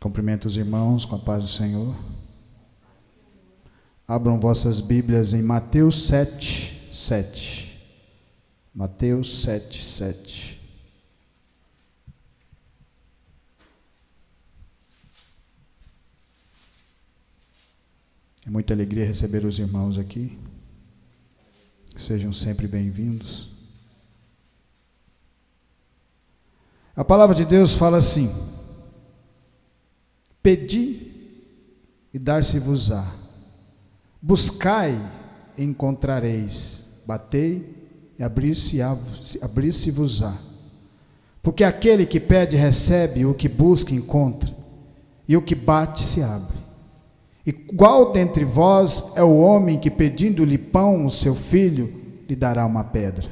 Cumprimento os irmãos com a paz do Senhor. Abram vossas Bíblias em Mateus 7, 7. Mateus 7, 7. É muita alegria receber os irmãos aqui. Sejam sempre bem-vindos. A palavra de Deus fala assim: pedi e dar-se-vos-á, buscai e encontrareis, batei e abrir-se-vos-á. Porque aquele que pede recebe, o que busca encontra, e o que bate se abre. E qual dentre vós é o homem que, pedindo-lhe pão o seu filho, lhe dará uma pedra?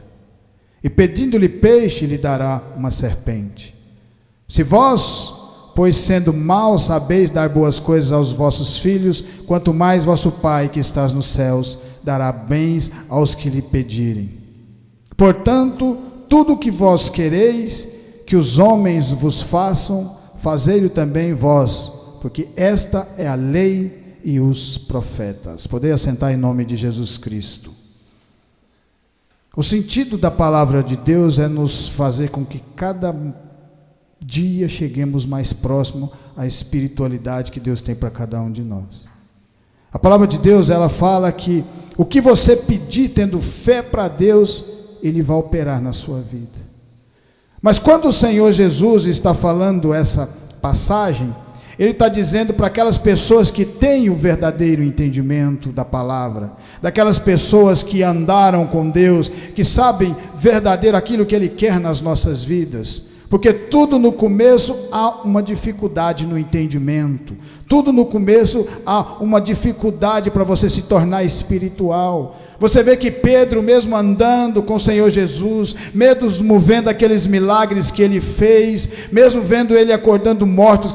E pedindo-lhe peixe, lhe dará uma serpente? Se vós, pois sendo maus sabeis dar boas coisas aos vossos filhos, quanto mais vosso Pai que estás nos céus dará bens aos que lhe pedirem. Portanto, tudo o que vós quereis que os homens vos façam, fazei-o também vós, porque esta é a lei e os profetas. Podei assentar em nome de Jesus Cristo. O sentido da palavra de Deus é nos fazer com que cada dia cheguemos mais próximo à espiritualidade que Deus tem para cada um de nós. A palavra de Deus, ela fala que o que você pedir tendo fé para Deus, Ele vai operar na sua vida. Mas quando o Senhor Jesus está falando essa passagem, Ele está dizendo para aquelas pessoas que têm o verdadeiro entendimento da palavra, daquelas pessoas que andaram com Deus, que sabem verdadeiro aquilo que Ele quer nas nossas vidas. Porque tudo no começo há uma dificuldade no entendimento, tudo no começo há uma dificuldade para você se tornar espiritual. Você vê que Pedro, mesmo andando com o Senhor Jesus, mesmo vendo aqueles milagres que ele fez, mesmo vendo ele acordando mortos,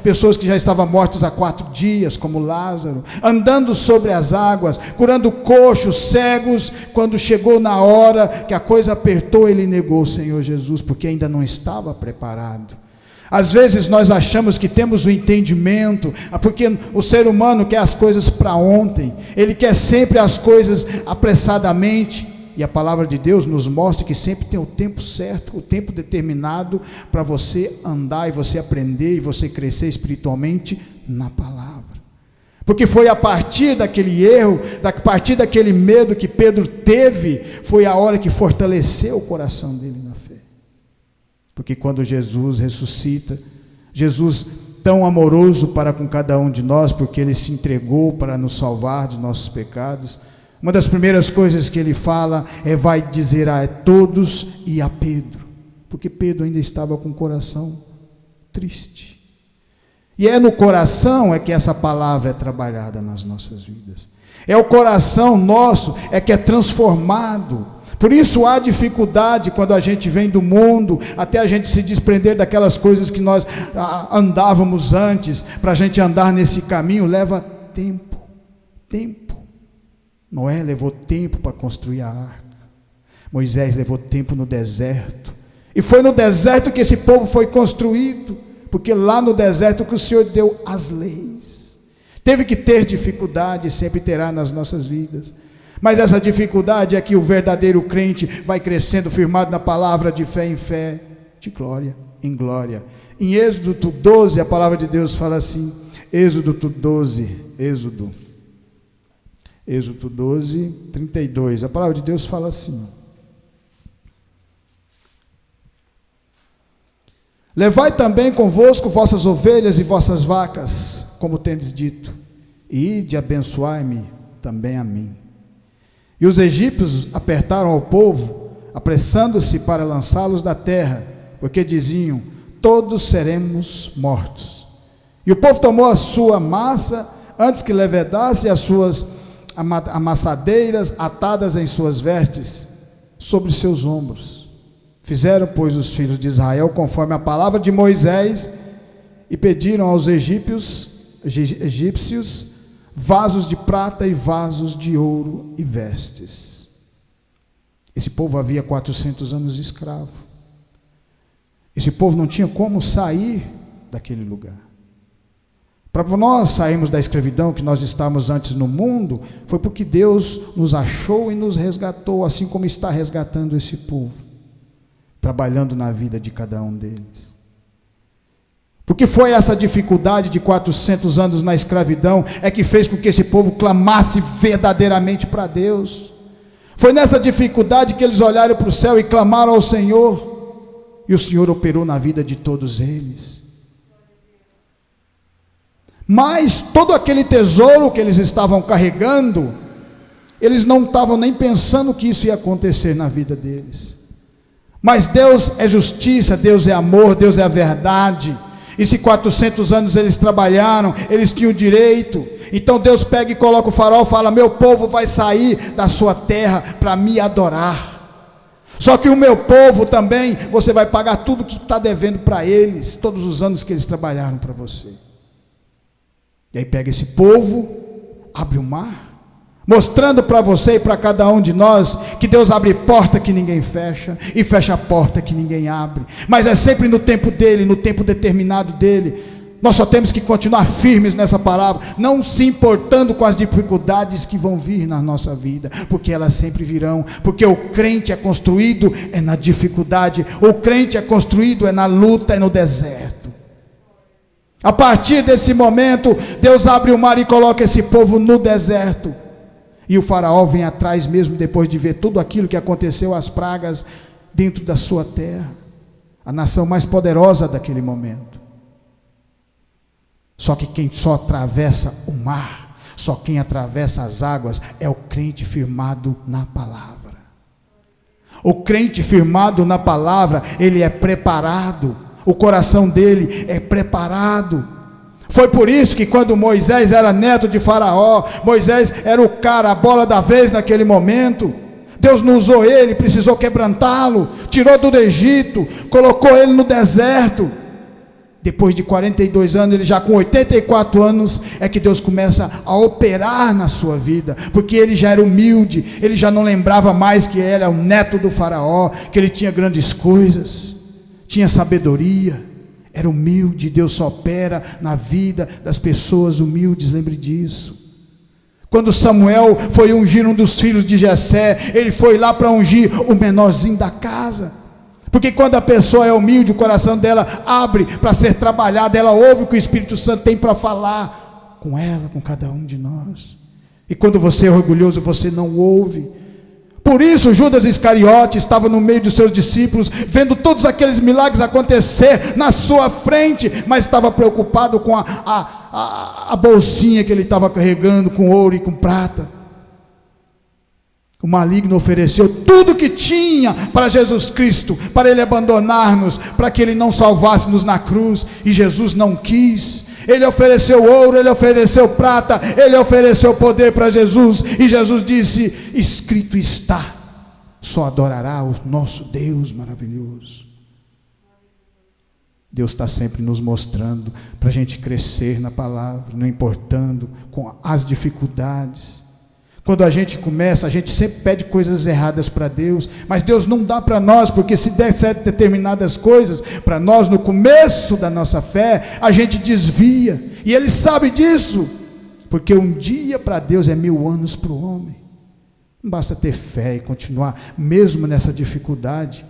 pessoas que já estavam mortas há 4 dias, como Lázaro, andando sobre as águas, curando coxos, cegos, quando chegou na hora que a coisa apertou, ele negou o Senhor Jesus, porque ainda não estava preparado. Às vezes nós achamos que temos o entendimento, porque o ser humano quer as coisas para ontem, ele quer sempre as coisas apressadamente, e a palavra de Deus nos mostra que sempre tem o tempo certo, o tempo determinado para você andar e você aprender e você crescer espiritualmente na palavra. Porque foi a partir daquele erro, a partir daquele medo que Pedro teve, foi a hora que fortaleceu o coração dele na fé. Porque quando Jesus ressuscita, Jesus tão amoroso para com cada um de nós, porque Ele se entregou para nos salvar dos nossos pecados, uma das primeiras coisas que Ele fala vai dizer a todos e a Pedro, porque Pedro ainda estava com o coração triste. E é no coração que essa palavra é trabalhada nas nossas vidas. É o coração nosso que é transformado. Por isso há dificuldade quando a gente vem do mundo, até a gente se desprender daquelas coisas que nós andávamos antes. Para a gente andar nesse caminho leva tempo. Noé levou tempo para construir a arca. Moisés levou tempo no deserto. E foi no deserto que esse povo foi construído, porque lá no deserto que o Senhor deu as leis. Teve que ter dificuldade, sempre terá nas nossas vidas. Mas essa dificuldade é que o verdadeiro crente vai crescendo firmado na palavra, de fé em fé, de glória em glória. Em Êxodo 12, a palavra de Deus fala assim, Êxodo 12, 32, a palavra de Deus fala assim: levai também convosco vossas ovelhas e vossas vacas, como tendes dito, e ide abençoai-me também a mim. E os egípcios apertaram ao povo, apressando-se para lançá-los da terra, porque diziam: todos seremos mortos. E o povo tomou a sua massa, antes que levedasse as suas amassadeiras atadas em suas vestes, sobre seus ombros. Fizeram, pois, os filhos de Israel conforme a palavra de Moisés, e pediram aos egípcios vasos de prata e vasos de ouro e vestes. Esse povo havia 400 anos escravo. Esse povo não tinha como sair daquele lugar. Para nós sairmos da escravidão que nós estávamos antes no mundo, foi porque Deus nos achou e nos resgatou, assim como está resgatando esse povo, trabalhando na vida de cada um deles. Porque foi essa dificuldade de 400 anos na escravidão é que fez com que esse povo clamasse verdadeiramente para Deus. Foi nessa dificuldade que eles olharam para o céu e clamaram ao Senhor, e o Senhor operou na vida de todos eles. Mas todo aquele tesouro que eles estavam carregando, eles não estavam nem pensando que isso ia acontecer na vida deles. Mas Deus é justiça, Deus é amor, Deus é a verdade. E se 400 anos eles trabalharam, eles tinham direito. Então Deus pega e coloca o faraó e fala: meu povo vai sair da sua terra para me adorar. Só que o meu povo também, você vai pagar tudo que está devendo para eles, todos os anos que eles trabalharam para você. E aí pega esse povo, abre o mar, mostrando para você e para cada um de nós que Deus abre porta que ninguém fecha e fecha a porta que ninguém abre, mas é sempre no tempo dele, no tempo determinado dele. Nós só temos que continuar firmes nessa palavra, não se importando com as dificuldades que vão vir na nossa vida, porque elas sempre virão, porque o crente é construído é na dificuldade, o crente é construído é na luta, é no deserto. A partir desse momento, Deus abre o mar e coloca esse povo no deserto. E o faraó vem atrás mesmo depois de ver tudo aquilo que aconteceu, as pragas dentro da sua terra. A nação mais poderosa daquele momento. Só que quem só atravessa o mar, só quem atravessa as águas é o crente firmado na palavra. O crente firmado na palavra, ele é preparado. O coração dele é preparado. Foi por isso que quando Moisés era neto de Faraó, Moisés era o cara, a bola da vez naquele momento. Deus não usou ele, precisou quebrantá-lo, tirou do Egito, colocou ele no deserto. Depois de 42 anos, ele já com 84 anos, é que Deus começa a operar na sua vida, porque ele já era humilde, ele já não lembrava mais que ele era o neto do Faraó, que ele tinha grandes coisas, tinha sabedoria, era humilde. Deus só opera na vida das pessoas humildes, lembre disso. Quando Samuel foi ungir um dos filhos de Jessé, ele foi lá para ungir o menorzinho da casa, porque quando a pessoa é humilde, o coração dela abre para ser trabalhado, ela ouve o que o Espírito Santo tem para falar com ela, com cada um de nós. E quando você é orgulhoso, você não ouve. Por isso Judas Iscariote estava no meio dos seus discípulos, vendo todos aqueles milagres acontecer na sua frente, mas estava preocupado com a bolsinha que ele estava carregando, com ouro e com prata. O maligno ofereceu tudo que tinha para Jesus Cristo, para ele abandonar-nos, para que ele não salvasse-nos na cruz, e Jesus não quis. Ele ofereceu ouro, ele ofereceu prata, ele ofereceu poder para Jesus, e Jesus disse: escrito está, só adorará o nosso Deus maravilhoso. Deus está sempre nos mostrando para a gente crescer na palavra, não importando com as dificuldades. Quando a gente começa, a gente sempre pede coisas erradas para Deus, mas Deus não dá para nós, porque se der certo determinadas coisas para nós no começo da nossa fé, a gente desvia, e Ele sabe disso, porque um dia para Deus é 1000 anos para o homem. Não basta ter fé e continuar, mesmo nessa dificuldade.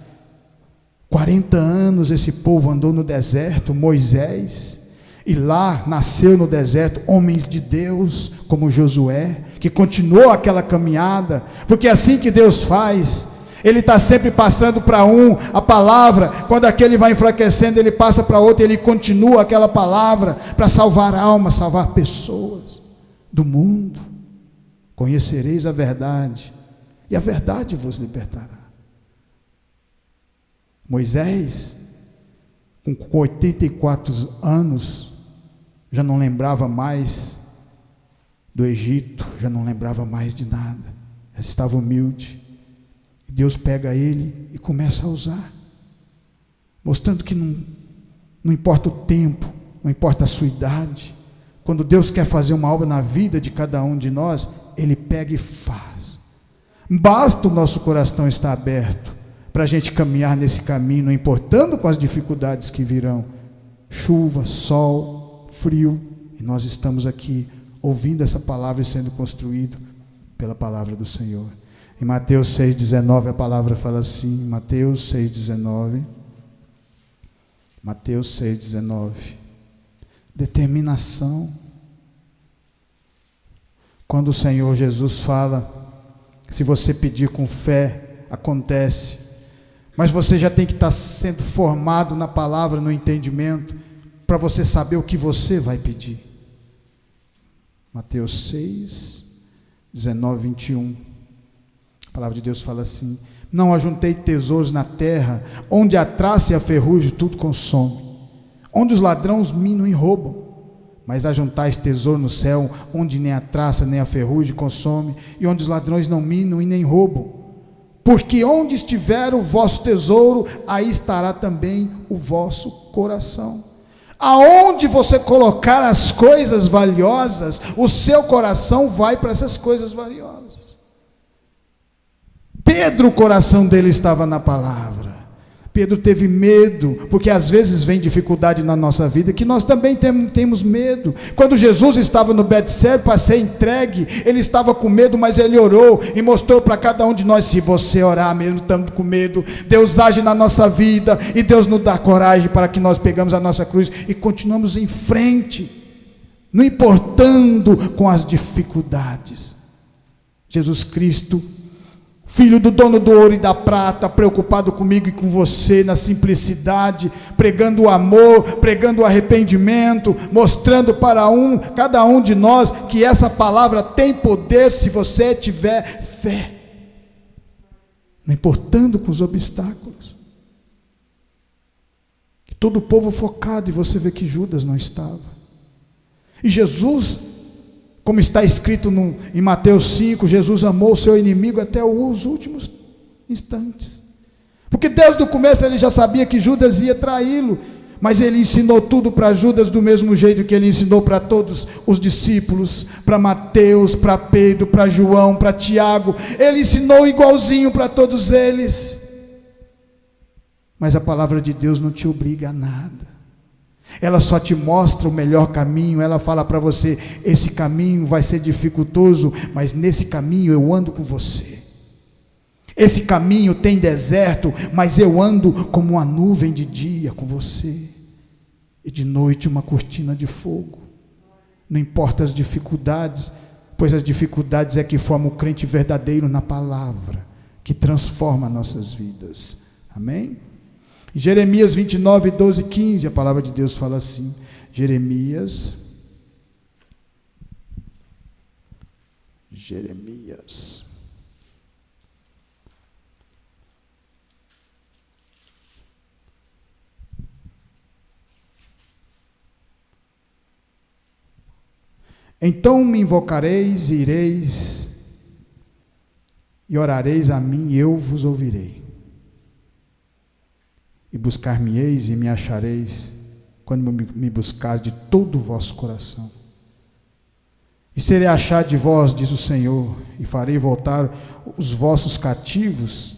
40 anos esse povo andou no deserto, Moisés, e lá nasceu no deserto homens de Deus, como Josué, que continuou aquela caminhada, porque é assim que Deus faz. Ele está sempre passando para um a palavra, quando aquele vai enfraquecendo, ele passa para outro, e ele continua aquela palavra, para salvar almas, salvar pessoas do mundo. Conhecereis a verdade, e a verdade vos libertará. Moisés, com 84 anos, já não lembrava mais do Egito, já não lembrava mais de nada, já estava humilde. E Deus pega ele e começa a usar, mostrando que não importa o tempo, não importa a sua idade. Quando Deus quer fazer uma obra na vida de cada um de nós, Ele pega e faz. Basta o nosso coração estar aberto para a gente caminhar nesse caminho, não importando com as dificuldades que virão, chuva, sol, frio, E nós estamos aqui ouvindo essa palavra e sendo construído pela palavra do Senhor. Em Mateus 6,19 a palavra fala assim, Mateus 6,19, determinação. Quando o Senhor Jesus fala, se você pedir com fé, acontece, mas você já tem que estar sendo formado na palavra, no entendimento, para você saber o que você vai pedir. Mateus 6, 19, 21. A palavra de Deus fala assim: não ajuntei tesouros na terra, onde a traça e a ferrugem tudo consome, onde os ladrões minam e roubam, mas ajuntais tesouro no céu, onde nem a traça nem a ferrugem consome, e onde os ladrões não minam e nem roubam. Porque onde estiver o vosso tesouro, aí estará também o vosso coração. Aonde você colocar as coisas valiosas, o seu coração vai para essas coisas valiosas. Pedro, o coração dele estava na palavra. Pedro teve medo, porque às vezes vem dificuldade na nossa vida, que nós também temos medo. Quando Jesus estava no Betsaida para ser entregue, ele estava com medo, mas ele orou e mostrou para cada um de nós: se você orar mesmo estando com medo, Deus age na nossa vida, e Deus nos dá coragem para que nós pegamos a nossa cruz e continuamos em frente, não importando com as dificuldades. Jesus Cristo, Filho do dono do ouro e da prata, preocupado comigo e com você, na simplicidade, pregando o amor, pregando o arrependimento, mostrando para cada um de nós que essa palavra tem poder se você tiver fé, não importando com os obstáculos. Todo o povo focado, e você vê que Judas não estava. E Jesus, como está escrito em Mateus 5, Jesus amou o seu inimigo até os últimos instantes. Porque desde o começo ele já sabia que Judas ia traí-lo, mas ele ensinou tudo para Judas do mesmo jeito que ele ensinou para todos os discípulos, para Mateus, para Pedro, para João, para Tiago. Ele ensinou igualzinho para todos eles. Mas a palavra de Deus não te obriga a nada. Ela só te mostra o melhor caminho. Ela fala para você: esse caminho vai ser dificultoso, mas nesse caminho eu ando com você. Esse caminho tem deserto, mas eu ando como uma nuvem de dia com você, e de noite uma cortina de fogo. Não importa as dificuldades, pois as dificuldades é que formam o crente verdadeiro na palavra, que transforma nossas vidas. Amém? Jeremias 29, 12 e 15, a palavra de Deus fala assim. Jeremias. Então me invocareis, ireis, e orareis a mim, e eu vos ouvirei. E buscar-me-eis e me achareis, quando me buscar de todo o vosso coração. E serei achado de vós, diz o Senhor, e farei voltar os vossos cativos,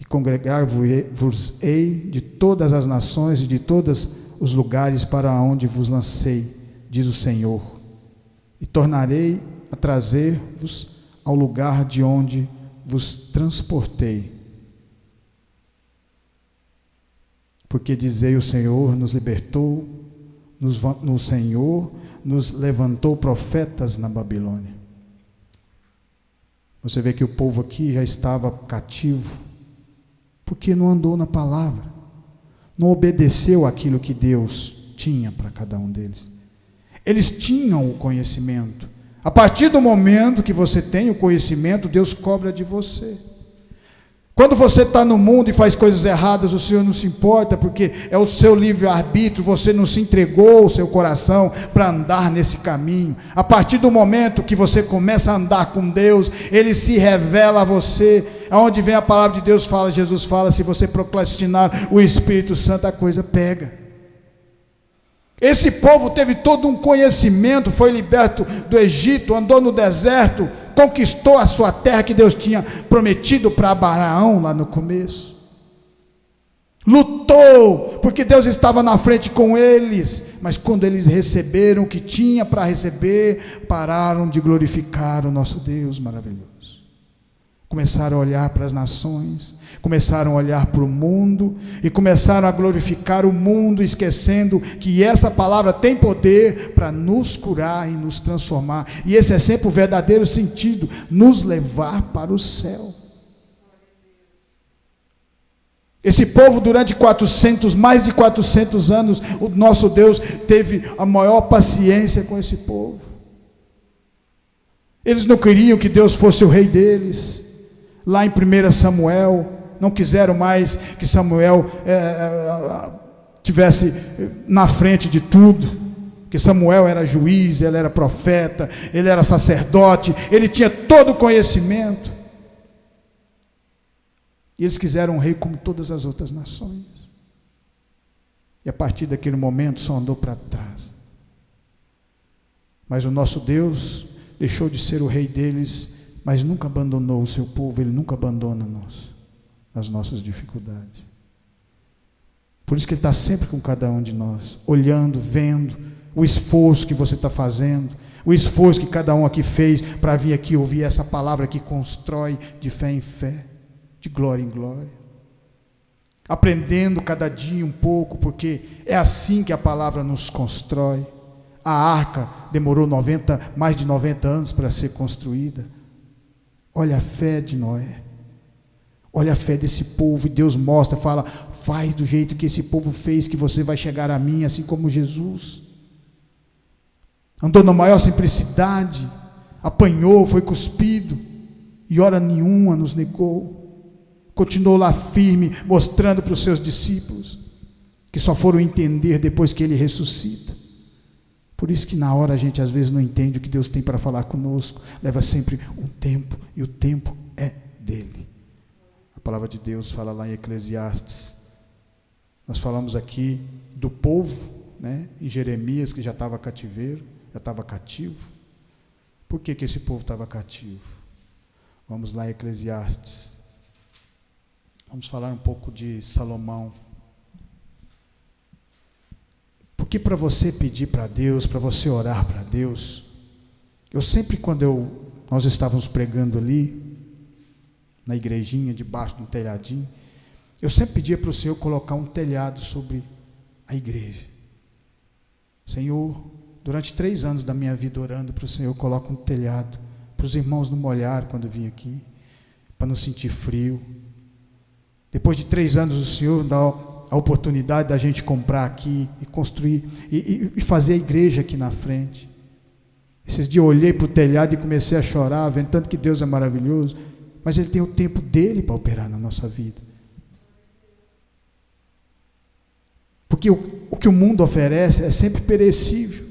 e congregar-vos-ei de todas as nações e de todos os lugares para onde vos lancei, diz o Senhor. E tornarei a trazer-vos ao lugar de onde vos transportei. Porque dizei: o Senhor nos libertou, no Senhor nos levantou profetas na Babilônia. Você vê que o povo aqui já estava cativo, porque não andou na palavra, não obedeceu aquilo que Deus tinha para cada um deles. Eles tinham o conhecimento. A partir do momento que você tem o conhecimento, Deus cobra de você. Quando você está no mundo e faz coisas erradas, o Senhor não se importa, porque é o seu livre-arbítrio, você não se entregou o seu coração para andar nesse caminho. A partir do momento que você começa a andar com Deus, Ele se revela a você. Aonde vem a palavra de Deus, fala, Jesus fala: se você procrastinar o Espírito Santo, a coisa pega. Esse povo teve todo um conhecimento, foi liberto do Egito, andou no deserto, conquistou a sua terra que Deus tinha prometido para Abraão lá no começo. Lutou levantou, porque Deus estava na frente com eles. Mas quando eles receberam o que tinha para receber, pararam de glorificar o nosso Deus maravilhoso. Começaram a olhar para as nações, começaram a olhar para o mundo e começaram a glorificar o mundo, esquecendo que essa palavra tem poder para nos curar e nos transformar. E esse é sempre o verdadeiro sentido, nos levar para o céu. Esse povo, durante mais de 400 anos, o nosso Deus teve a maior paciência com esse povo. Eles não queriam que Deus fosse o rei deles. Lá em 1 Samuel, não quiseram mais que Samuel tivesse na frente de tudo, porque Samuel era juiz, ele era profeta, ele era sacerdote, ele tinha todo o conhecimento. E eles quiseram um rei como todas as outras nações. E a partir daquele momento só andou para trás. Mas o nosso Deus deixou de ser o rei deles, mas nunca abandonou o seu povo. Ele nunca abandona nós, nas nossas dificuldades. Por isso que Ele está sempre com cada um de nós, olhando, vendo o esforço que você está fazendo, o esforço que cada um aqui fez para vir aqui ouvir essa palavra que constrói de fé em fé, de glória em glória, aprendendo cada dia um pouco, porque é assim que a palavra nos constrói. A arca demorou mais de 90 anos para ser construída. Olha a fé de Noé, olha a fé desse povo, e Deus mostra, fala, faz do jeito que esse povo fez, que você vai chegar a mim, assim como Jesus. Andou na maior simplicidade, apanhou, foi cuspido, e hora nenhuma nos negou. Continuou lá firme, mostrando para os seus discípulos, que só foram entender depois que Ele ressuscita. Por isso que na hora a gente às vezes não entende o que Deus tem para falar conosco. Leva sempre um tempo, e o tempo é dele. A palavra de Deus fala lá em Eclesiastes. Nós falamos aqui do povo, né, em Jeremias, que já estava cativeiro, já estava cativo. Por que esse povo estava cativo? Vamos lá em Eclesiastes. Vamos falar um pouco de Salomão. Porque para você pedir para Deus, para você orar para Deus, eu sempre, quando nós estávamos pregando ali, na igrejinha, debaixo de um telhadinho, eu sempre pedia para o Senhor colocar um telhado sobre a igreja. Senhor, durante 3 anos da minha vida orando para o Senhor, coloca um telhado, para os irmãos não molhar quando eu vim aqui, para não sentir frio. Depois de 3 anos o Senhor dá a oportunidade da gente comprar aqui e construir e fazer a igreja aqui na frente. Esses dias eu olhei para o telhado e comecei a chorar, vendo tanto que Deus é maravilhoso, mas Ele tem o tempo dele para operar na nossa vida. Porque o que o mundo oferece é sempre perecível,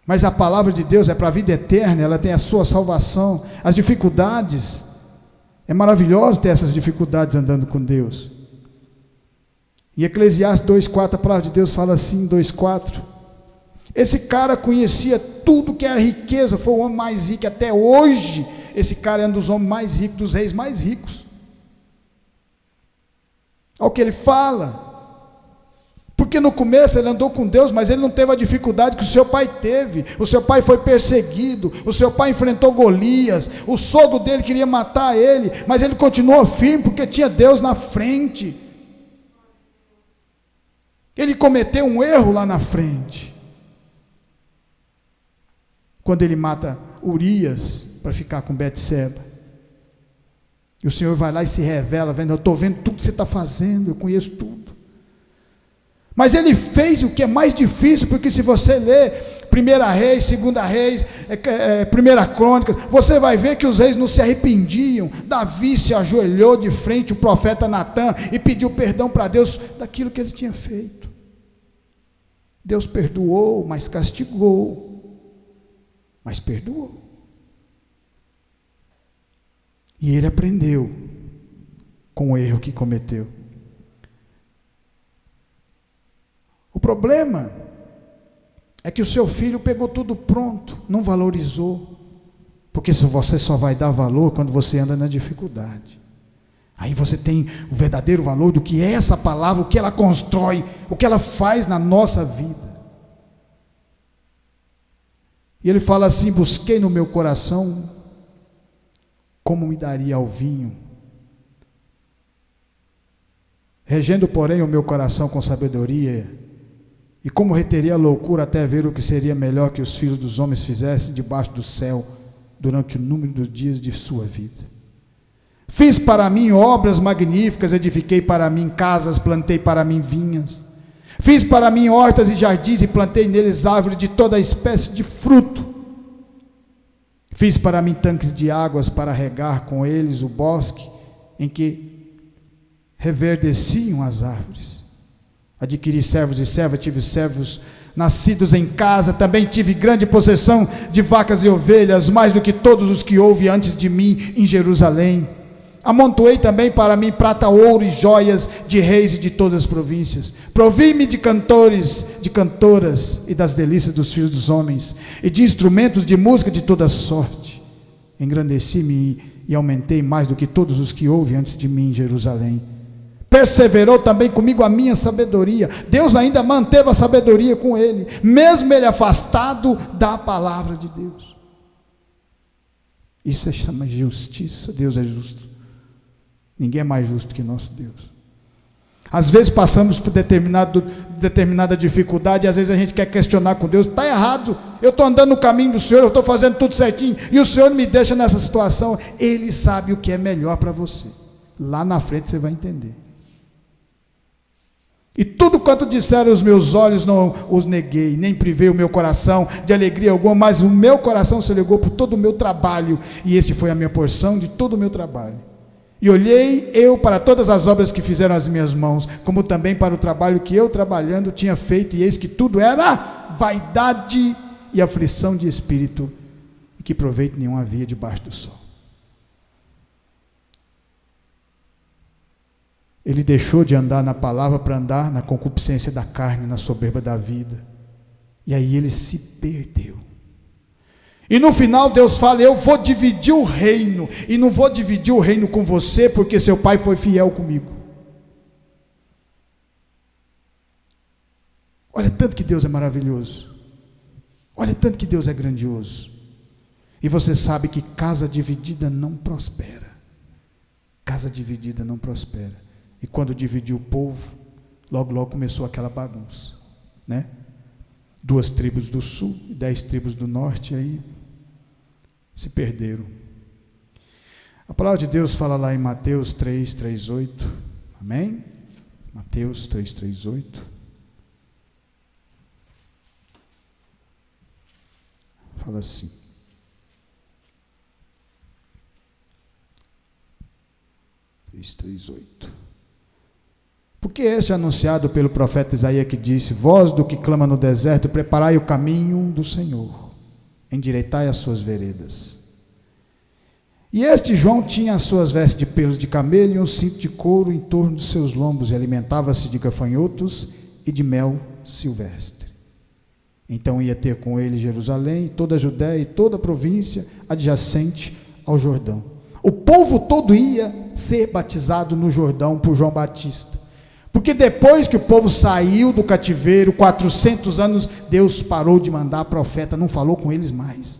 mas a palavra de Deus é para a vida eterna, ela tem a sua salvação. As dificuldades, é maravilhoso ter essas dificuldades andando com Deus. Em Eclesiastes 2,4, a palavra de Deus fala assim, 2,4. Esse cara conhecia tudo que era riqueza, foi o homem mais rico até hoje. Esse cara é um dos homens mais ricos, dos reis mais ricos. Olha o que ele fala. Porque no começo ele andou com Deus, mas ele não teve a dificuldade que o seu pai teve. O seu pai foi perseguido, o seu pai enfrentou Golias, o sogro dele queria matar ele, mas ele continuou firme porque tinha Deus na frente. Ele cometeu um erro lá na frente, quando ele mata Urias para ficar com Betseba. E o Senhor vai lá e se revela, vendo, eu estou vendo tudo que você está fazendo, eu conheço tudo. Mas ele fez o que é mais difícil, porque se você ler 1 Reis, 2 Reis, 1 Crônicas, você vai ver que os reis não se arrependiam. Davi se ajoelhou de frente ao profeta Natã e pediu perdão para Deus daquilo que ele tinha feito. Deus perdoou, mas castigou, mas perdoou. E ele aprendeu com o erro que cometeu. O problema é que o seu filho pegou tudo pronto, não valorizou, porque você só vai dar valor quando você anda na dificuldade. Aí você tem o verdadeiro valor do que é essa palavra, o que ela constrói, o que ela faz na nossa vida. E ele fala assim: busquei no meu coração como me daria ao vinho, regendo, porém, o meu coração com sabedoria, e como reteria a loucura até ver o que seria melhor que os filhos dos homens fizessem debaixo do céu durante o número dos dias de sua vida. Fiz para mim obras magníficas, edifiquei para mim casas, plantei para mim vinhas. Fiz para mim hortas e jardins e plantei neles árvores de toda espécie de fruto. Fiz para mim tanques de águas para regar com eles o bosque em que reverdeciam as árvores. Adquiri servos e servas, tive servos nascidos em casa, também tive grande possessão de vacas e ovelhas, mais do que todos os que houve antes de mim em Jerusalém. Amontoei também para mim prata, ouro e joias de reis e de todas as províncias. Provi-me de cantores, de cantoras e das delícias dos filhos dos homens, e de instrumentos de música de toda sorte. Engrandeci-me e aumentei mais do que todos os que houve antes de mim em Jerusalém. Perseverou também comigo a minha sabedoria. Deus ainda manteve a sabedoria com ele, mesmo ele afastado da palavra de Deus. Isso se chama justiça. Deus é justo. Ninguém é mais justo que nosso Deus. Às vezes passamos por determinada dificuldade, e às vezes a gente quer questionar com Deus: está errado, eu estou andando no caminho do Senhor, eu estou fazendo tudo certinho, e o Senhor me deixa nessa situação. Ele sabe o que é melhor para você. Lá na frente você vai entender. E tudo quanto disseram os meus olhos não os neguei, nem privei o meu coração de alegria alguma, mas o meu coração se alegou por todo o meu trabalho, e este foi a minha porção de todo o meu trabalho. E olhei eu para todas as obras que fizeram as minhas mãos, como também para o trabalho que eu trabalhando tinha feito, e eis que tudo era vaidade e aflição de espírito, e que proveito nenhum havia debaixo do sol. Ele deixou de andar na palavra para andar na concupiscência da carne, na soberba da vida, e aí ele se perdeu. E no final Deus fala: eu vou dividir o reino, e não vou dividir o reino com você, porque seu pai foi fiel comigo. Olha tanto que Deus é maravilhoso, olha tanto que Deus é grandioso. E você sabe que casa dividida não prospera. Casa dividida não prospera. E quando dividiu o povo, logo logo começou aquela bagunça, né? 2 tribos do sul e 10 tribos do norte, aí se perderam. A palavra de Deus fala lá em Mateus 3:8. Amém? Mateus 3:8. Fala assim: porque este é anunciado pelo profeta Isaías, que disse: voz do que clama no deserto, preparai o caminho do Senhor, endireitai as suas veredas. E este João tinha as suas vestes de pelos de camelo e um cinto de couro em torno dos seus lombos, e alimentava-se de gafanhotos e de mel silvestre. Então ia ter com ele Jerusalém, toda a Judéia e toda a província adjacente ao Jordão. O povo todo ia ser batizado no Jordão por João Batista, porque depois que o povo saiu do cativeiro, 400 anos, Deus parou de mandar profeta, não falou com eles mais.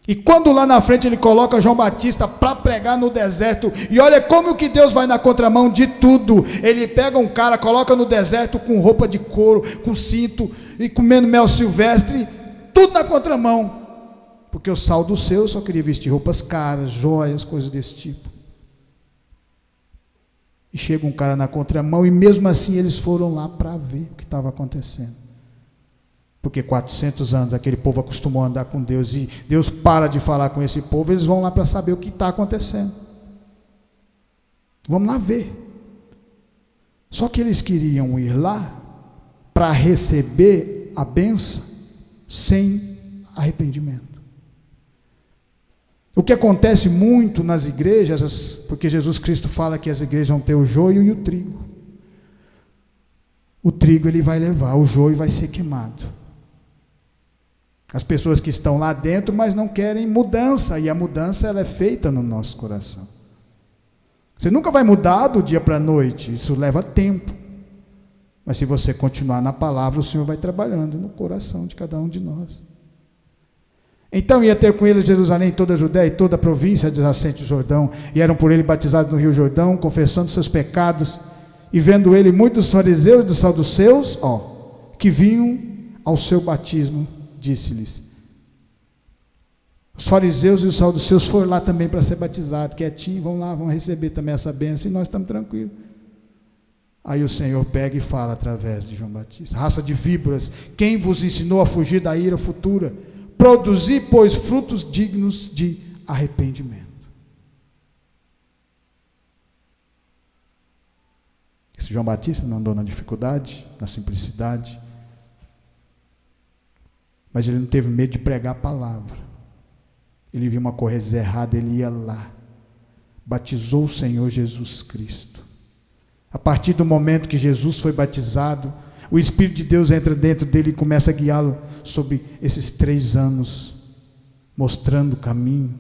E quando lá na frente ele coloca João Batista para pregar no deserto, e olha como que Deus vai na contramão de tudo. Ele pega um cara, coloca no deserto com roupa de couro, com cinto e comendo mel silvestre, tudo na contramão, porque o sal do seu só queria vestir roupas caras, joias, coisas desse tipo. E chega um cara na contramão, e mesmo assim eles foram lá para ver o que estava acontecendo. Porque 400 anos aquele povo acostumou a andar com Deus, e Deus para de falar com esse povo, eles vão lá para saber o que está acontecendo. Vamos lá ver. Só que eles queriam ir lá para receber a bênção sem arrependimento. O que acontece muito nas igrejas, porque Jesus Cristo fala que as igrejas vão ter o joio e o trigo. O trigo ele vai levar, o joio vai ser queimado. As pessoas que estão lá dentro, mas não querem mudança, e a mudança ela é feita no nosso coração. Você nunca vai mudar do dia para a noite, isso leva tempo. Mas se você continuar na palavra, o Senhor vai trabalhando no coração de cada um de nós. Então ia ter com ele Jerusalém, toda a Judéia e toda a província adjacente ao Jordão, e eram por ele batizados no rio Jordão, confessando seus pecados, e vendo ele muitos fariseus e dos saduceus, que vinham ao seu batismo, disse-lhes. Os fariseus e os saduceus foram lá também para ser batizados, quietinho, vão lá, vão receber também essa bênção, e nós estamos tranquilos. Aí o Senhor pega e fala através de João Batista: raça de víboras, quem vos ensinou a fugir da ira futura? Produzi, pois, frutos dignos de arrependimento. Esse João Batista não andou na dificuldade, na simplicidade, mas ele não teve medo de pregar a palavra. Ele viu uma coisa errada, ele ia lá, batizou o Senhor Jesus Cristo. A partir do momento que Jesus foi batizado, o Espírito de Deus entra dentro dele e começa a guiá-lo sobre esses 3 anos, mostrando o caminho,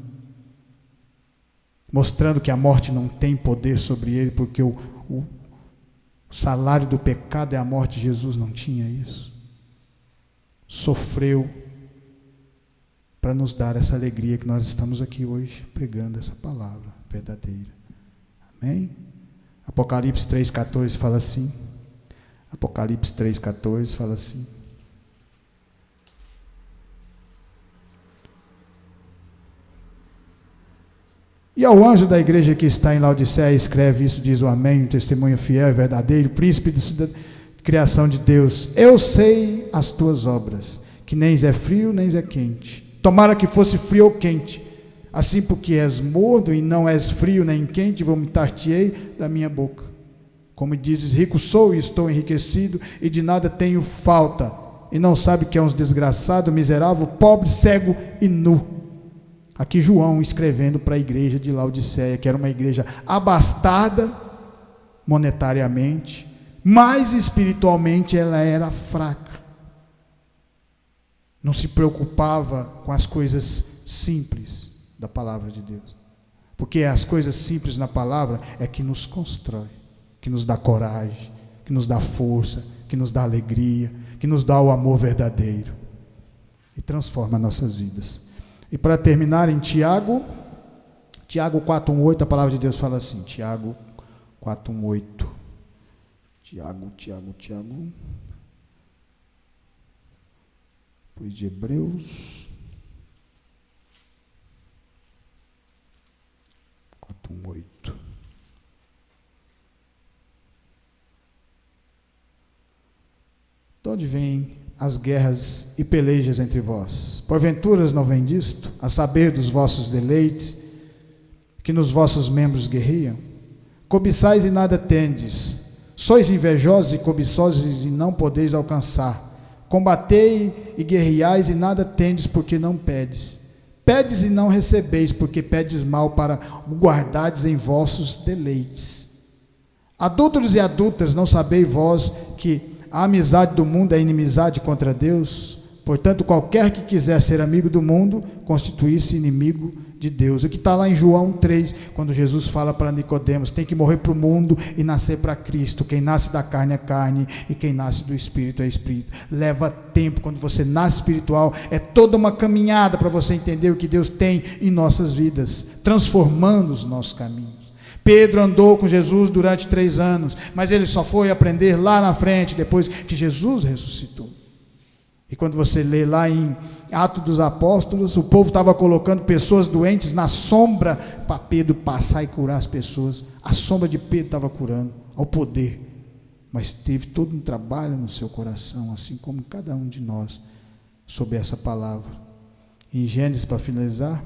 mostrando que a morte não tem poder sobre ele, porque o salário do pecado é a morte. Jesus não tinha isso. Sofreu para nos dar essa alegria que nós estamos aqui hoje pregando essa palavra verdadeira. Amém? Apocalipse 3,14 fala assim. Apocalipse 3,14 fala assim. E ao anjo da igreja que está em Laodiceia escreve isso, diz o Amém, um testemunho fiel e verdadeiro, príncipe da criação de Deus. Eu sei as tuas obras, que nem é frio nem é quente. Tomara que fosse frio ou quente. Assim, porque és morno e não és frio nem quente, vomitar-te-ei da minha boca. Como dizes, rico sou e estou enriquecido, e de nada tenho falta, e não sabe que é um desgraçado, miserável, pobre, cego e nu. Aqui João escrevendo para a igreja de Laodiceia, que era uma igreja abastada monetariamente, mas espiritualmente ela era fraca. Não se preocupava com as coisas simples da palavra de Deus. Porque as coisas simples na palavra é que nos constrói, que nos dá coragem, que nos dá força, que nos dá alegria, que nos dá o amor verdadeiro e transforma nossas vidas. E para terminar, em Tiago 4:1-8, a palavra de Deus fala assim, Tiago 4:1-8. Tiago. Pois de Hebreus 4:1-8. De onde vem as guerras e pelejas entre vós? Porventuras não vem disto? A saber dos vossos deleites, que nos vossos membros guerreiam? Cobiçais e nada tendes, sois invejosos e cobiçosos e não podeis alcançar. Combatei e guerreais e nada tendes, porque não pedes. Pedes e não recebeis, porque pedes mal, para o guardardes em vossos deleites. Adúlteros e adúlteras, não sabeis vós que a amizade do mundo é inimizade contra Deus? Portanto, qualquer que quiser ser amigo do mundo, constituir-se inimigo de Deus. O que está lá em João 3, quando Jesus fala para Nicodemos, tem que morrer para o mundo e nascer para Cristo. Quem nasce da carne é carne, e quem nasce do Espírito é Espírito. Leva tempo. Quando você nasce espiritual, é toda uma caminhada para você entender o que Deus tem em nossas vidas, transformando os nossos caminhos. Pedro andou com Jesus durante 3 anos, mas ele só foi aprender lá na frente, depois que Jesus ressuscitou. E quando você lê lá em Atos dos Apóstolos, o povo estava colocando pessoas doentes na sombra, para Pedro passar e curar as pessoas. A sombra de Pedro estava curando, ao poder, mas teve todo um trabalho no seu coração, assim como cada um de nós, sobre essa palavra. Em Gênesis, para finalizar,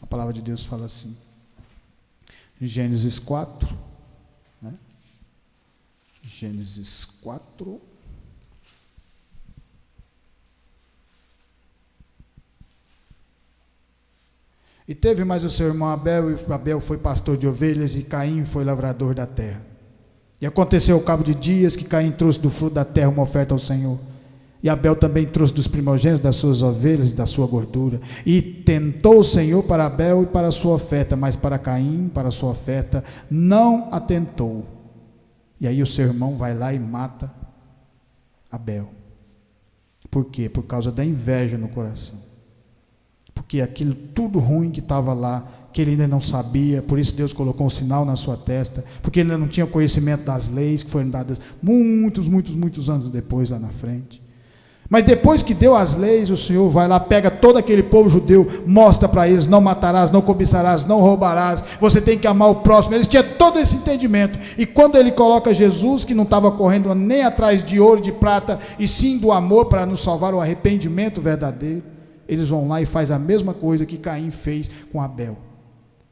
a palavra de Deus fala assim, em Gênesis 4, né? Gênesis 4, e teve mais o seu irmão Abel, e Abel foi pastor de ovelhas, e Caim foi lavrador da terra. E aconteceu ao cabo de dias, que Caim trouxe do fruto da terra uma oferta ao Senhor. E Abel também trouxe dos primogênitos das suas ovelhas e da sua gordura. E tentou o Senhor para Abel e para a sua oferta, mas para Caim, para a sua oferta, não atentou. E aí o seu irmão vai lá e mata Abel. Por quê? Por causa da inveja no coração. Porque aquilo tudo ruim que estava lá, que ele ainda não sabia, por isso Deus colocou um sinal na sua testa, porque ele ainda não tinha conhecimento das leis que foram dadas muitos anos depois, lá na frente. Mas depois que deu as leis, o Senhor vai lá, pega todo aquele povo judeu, mostra para eles: não matarás, não cobiçarás, não roubarás, você tem que amar o próximo. Eles tinham todo esse entendimento. E quando ele coloca Jesus, que não estava correndo nem atrás de ouro, de prata, e sim do amor para nos salvar, o arrependimento verdadeiro, eles vão lá e faz a mesma coisa que Caim fez com Abel.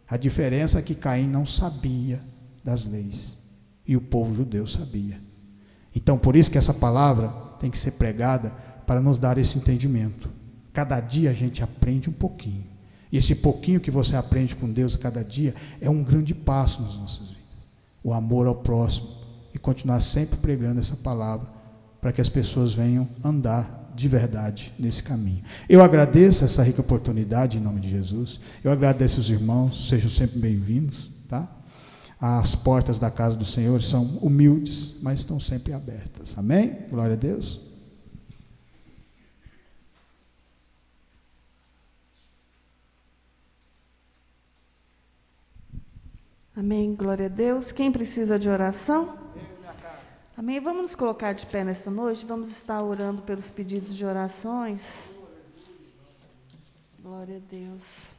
A diferença é que Caim não sabia das leis, e o povo judeu sabia. Então, por isso que essa palavra tem que ser pregada, para nos dar esse entendimento. Cada dia a gente aprende um pouquinho. E esse pouquinho que você aprende com Deus cada dia é um grande passo nas nossas vidas. O amor ao próximo. E continuar sempre pregando essa palavra, para que as pessoas venham andar de verdade nesse caminho. Eu agradeço essa rica oportunidade em nome de Jesus. Eu agradeço os irmãos, sejam sempre bem-vindos, tá? As portas da casa do Senhor são humildes, mas estão sempre abertas. Amém? Glória a Deus. Amém, glória a Deus. Quem precisa de oração? Amém. Vamos nos colocar de pé nesta noite. Vamos estar orando pelos pedidos de orações. Glória a Deus.